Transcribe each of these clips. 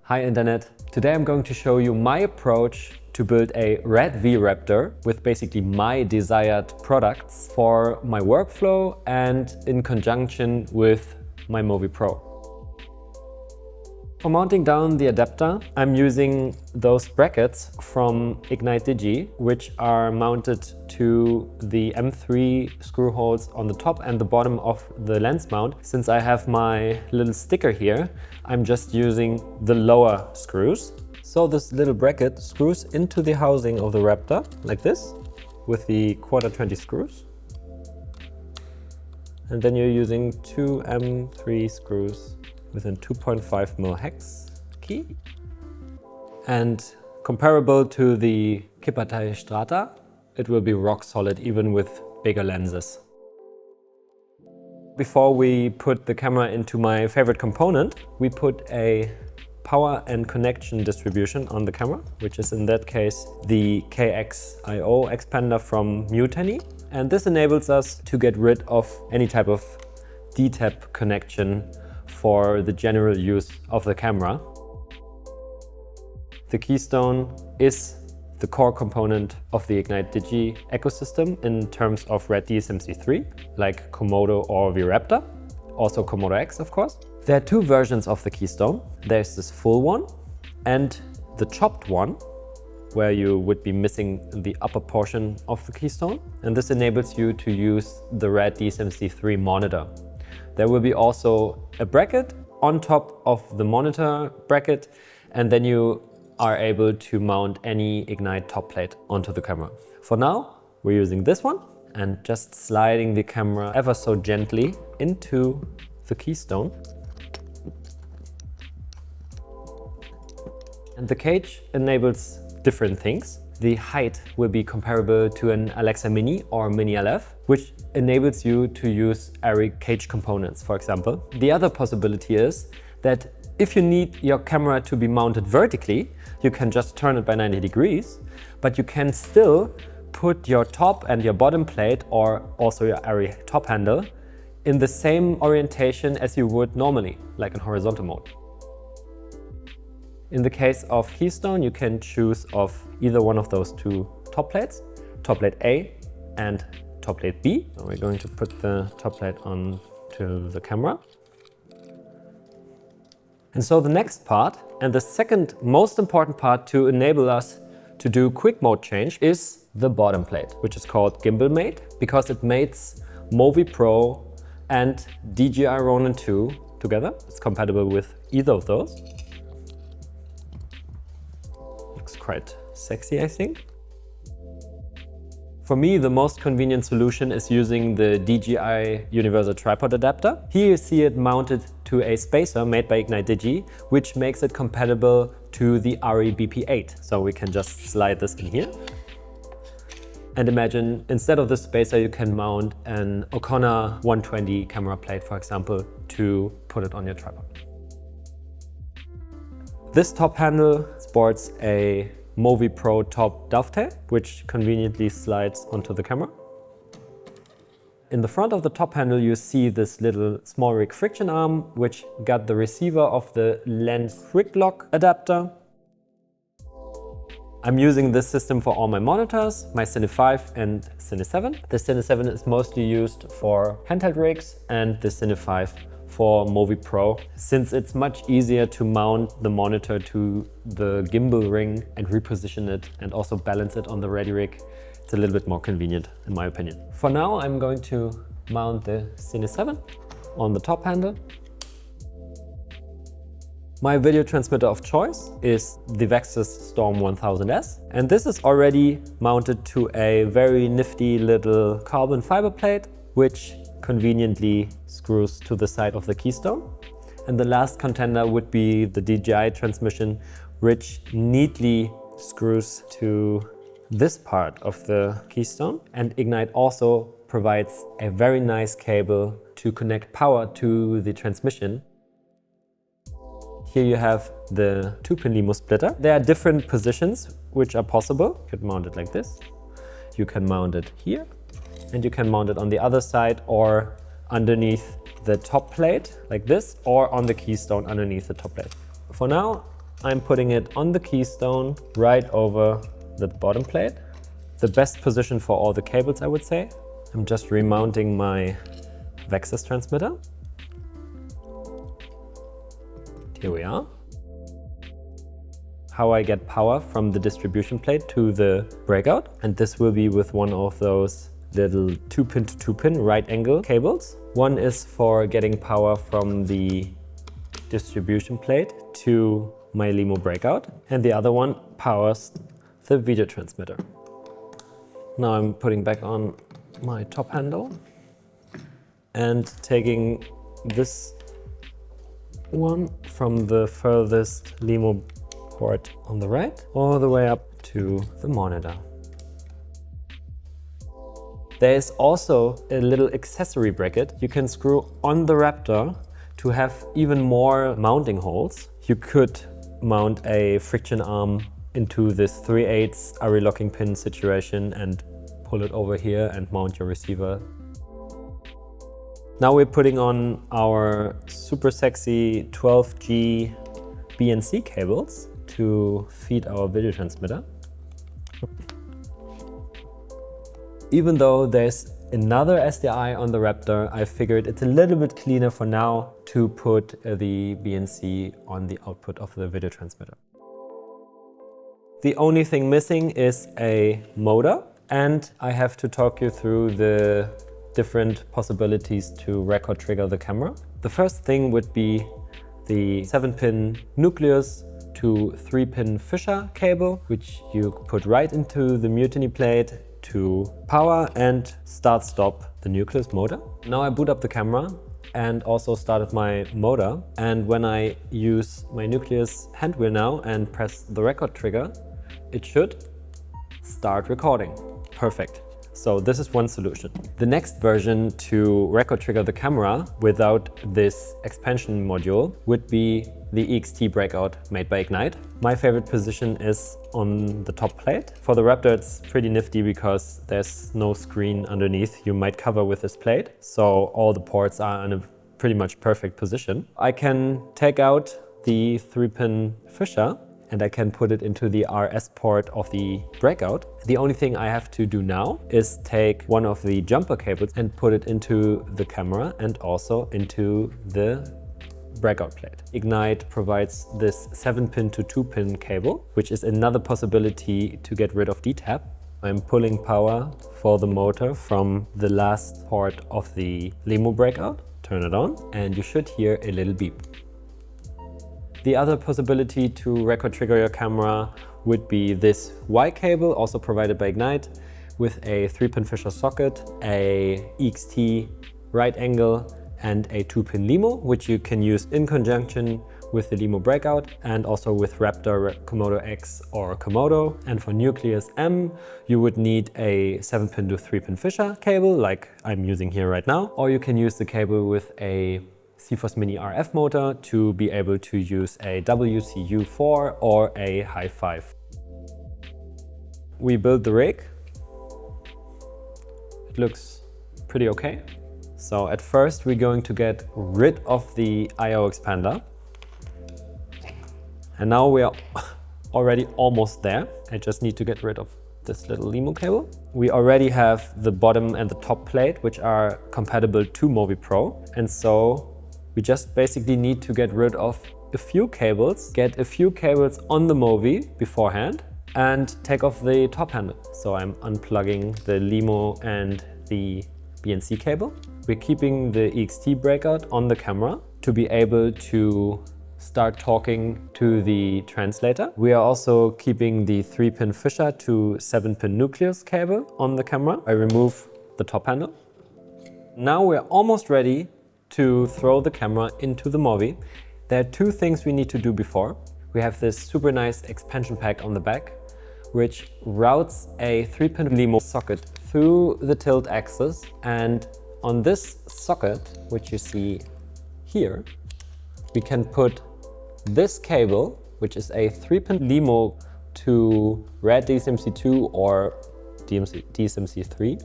Hi Internet! Today I'm going to show you my approach to build a RED V-Raptor with basically my desired products for my workflow and in conjunction with my Movi Pro. For mounting down the adapter, I'm using those brackets from Ignite Digi, which are mounted to the M3 screw holes on the top and the bottom of the lens mount. Since I have my little sticker here, I'm just using the lower screws. So this little bracket screws into the housing of the Raptor, like this, with the 1/4 screws. And then you're using two M3 screws with a 2.5mm hex key. And comparable to the Kippertei Strata, it will be rock solid even with bigger lenses. Before we put the camera into my favorite component, we put a power and connection distribution on the camera, which is in that case the KXIO expander from Mutiny. And this enables us to get rid of any type of D-tap connection for the general use of the camera. The Keystone is the core component of the Ignite Digi ecosystem in terms of RED V-SMC3, like Komodo or V-Raptor, also Komodo X of course. There are two versions of the Keystone. There's this full one and the chopped one, where you would be missing the upper portion of the Keystone. And this enables you to use the RED V-SMC3 monitor. There will be also a bracket on top of the monitor bracket, and then you are able to mount any Ignite top plate onto the camera. For now, we're using this one and just sliding the camera ever so gently into the Keystone. And the cage enables different things. The height will be comparable to an Alexa Mini or Mini LF, which enables you to use airy cage components, for example. The other possibility is that if you need your camera to be mounted vertically, you can just turn it by 90 degrees, but you can still put your top and your bottom plate, or also your airy top handle, in the same orientation as you would normally, like in horizontal mode. In the case of Keystone, you can choose of either one of those two top plates, top plate A and top plate B. So we're going to put the top plate onto the camera. And so the next part, and the second most important part to enable us to do quick mode change, is the bottom plate, which is called Gimbal Mate, because it mates Movi Pro and DJI Ronin 2 together. It's compatible with either of those. Looks quite sexy, I think. For me, the most convenient solution is using the DJI Universal Tripod Adapter. Here you see it mounted to a spacer made by Ignite Digi, which makes it compatible to the RED-BP8. So we can just slide this in here. And imagine, instead of this spacer, you can mount an O'Connor 120 camera plate, for example, to put it on your tripod. This top handle sports a Movi Pro top dovetail, which conveniently slides onto the camera. In the front of the top handle you see this little small rig friction arm, which got the receiver of the lens quick lock adapter. I'm using this system for all my monitors, my Cine 5 and Cine 7. The Cine 7 is mostly used for handheld rigs and the Cine 5 for Movi Pro, since it's much easier to mount the monitor to the gimbal ring and reposition it and also balance it on the ready rig. It's a little bit more convenient in my opinion. For now, I'm going to mount the Cine 7 on the top handle. My video transmitter of choice is the Vexus Storm 1000S, and this is already mounted to a very nifty little carbon fiber plate, which conveniently screws to the side of the Keystone. And the last contender would be the DJI transmission, which neatly screws to this part of the Keystone. And Ignite also provides a very nice cable to connect power to the transmission. Here you have the 2-pin Limo splitter. There are different positions which are possible. You could mount it like this. You can mount it here. And you can mount it on the other side or underneath the top plate like this, or on the Keystone underneath the top plate. For now, I'm putting it on the Keystone right over the bottom plate. The best position for all the cables, I would say. I'm just remounting my Vexus transmitter. Here we are. How I get power from the distribution plate to the breakout. And this will be with one of those little 2-pin to 2-pin right angle cables. One is for getting power from the distribution plate to my Limo breakout, and the other one powers the video transmitter. Now I'm putting back on my top handle and taking this one from the furthest Limo port on the right all the way up to the monitor. There is also a little accessory bracket you can screw on the Raptor to have even more mounting holes. You could mount a friction arm into this 3/8 RE locking pin situation and pull it over here and mount your receiver. Now we're putting on our super sexy 12G BNC cables to feed our video transmitter. Even though there's another SDI on the Raptor, I figured it's a little bit cleaner for now to put the BNC on the output of the video transmitter. The only thing missing is a motor, and I have to talk you through the different possibilities to record trigger the camera. The first thing would be the 7-pin nucleus to 3-pin Fisher cable, which you put right into the mutiny plate to power and start-stop the nucleus motor. Now I boot up the camera and also started my motor, and when I use my nucleus hand wheel now and press the record trigger, it should start recording. Perfect. So this is one solution. The next version to record trigger the camera without this expansion module would be the EXT breakout made by Ignite. My favorite position is on the top plate. For the Raptor it's pretty nifty because there's no screen underneath you might cover with this plate, so all the ports are in a pretty much perfect position. I can take out the 3-pin Fisher and I can put it into the RS port of the breakout. The only thing I have to do now is take one of the jumper cables and put it into the camera and also into the breakout plate. Ignite provides this 7-pin to 2-pin cable, which is another possibility to get rid of DTAP. I'm pulling power for the motor from the last port of the Limo breakout. Turn it on and you should hear a little beep. The other possibility to record trigger your camera would be this Y cable, also provided by Ignite, with a 3-pin Fisher socket, a EXT right angle, and a 2-pin Limo, which you can use in conjunction with the Limo breakout and also with Raptor, Komodo X or Komodo. And for Nucleus M, you would need a 7-pin to 3-pin Fisher cable, like I'm using here right now, or you can use the cable with a CForce Mini RF motor to be able to use a WCU4 or a Hi-5. We built the rig. It looks pretty okay. So at first we're going to get rid of the I/O expander. And now we are already almost there. I just need to get rid of this little Limo cable. We already have the bottom and the top plate, which are compatible to Movi Pro. And so we just basically need to get rid of a few cables, get a few cables on the Movi beforehand, and take off the top handle. So I'm unplugging the Limo and the BNC cable. We're keeping the EXT breakout on the camera to be able to start talking to the translator. We are also keeping the 3-pin Fisher to 7-pin nucleus cable on the camera. I remove the top handle. Now we're almost ready to throw the camera into the Movi. There are two things we need to do before. We have this super nice expansion pack on the back, which routes a 3-pin Limo socket through the tilt axis, and on this socket, which you see here, we can put this cable, which is a 3-pin Limo to RED DSMC2 or DSMC3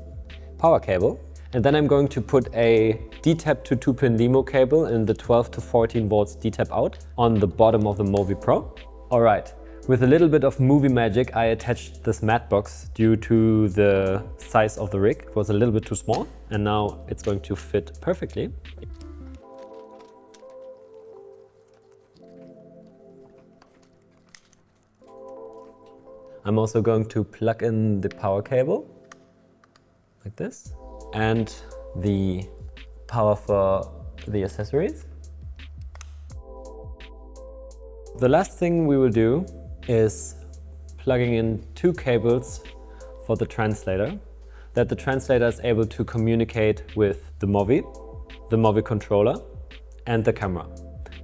power cable. And then I'm going to put a DTAP to 2-pin Limo cable in the 12 to 14 volts DTAP out on the bottom of the Movi Pro. Alright, with a little bit of movie magic, I attached this mat box due to the size of the rig. It was a little bit too small, and now it's going to fit perfectly. I'm also going to plug in the power cable, like this, and the power for the accessories. The last thing we will do is plugging in 2 cables for the translator, that the translator is able to communicate with the Movi controller, and the camera.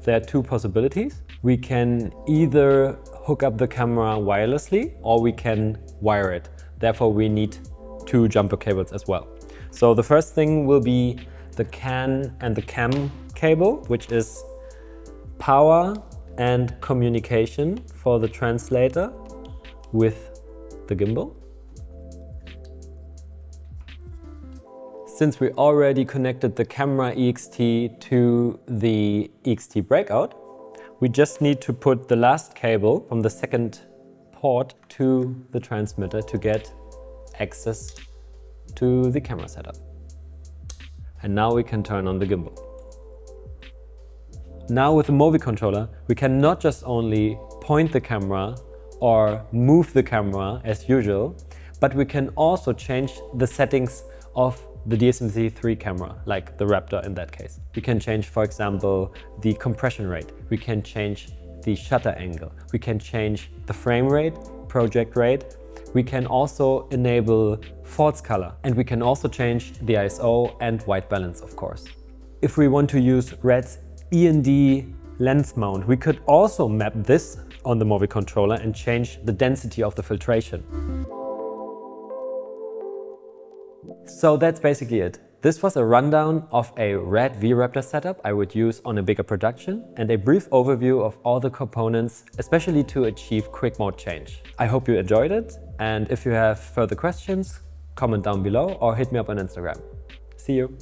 There are 2 possibilities. We can either hook up the camera wirelessly or we can wire it. Therefore, we need 2 jumper cables as well. So the first thing will be the CAN and the CAM cable, which is power and communication for the translator with the gimbal. Since we already connected the camera EXT to the EXT breakout, we just need to put the last cable from the second port to the transmitter to get access to the camera setup. And now we can turn on the gimbal. Now with the Movi controller, we can not just only point the camera or move the camera as usual, but we can also change the settings of the DSMC3 camera, like the Raptor in that case. We can change, for example, the compression rate. We can change the shutter angle. We can change the frame rate, project rate. We can also enable false color, and we can also change the ISO and white balance, of course. If we want to use RED's E&D lens mount, we could also map this on the Movi controller and change the density of the filtration. So that's basically it. This was a rundown of a RED V-Raptor setup I would use on a bigger production, and a brief overview of all the components, especially to achieve quick mode change. I hope you enjoyed it, and if you have further questions, comment down below or hit me up on Instagram. See you!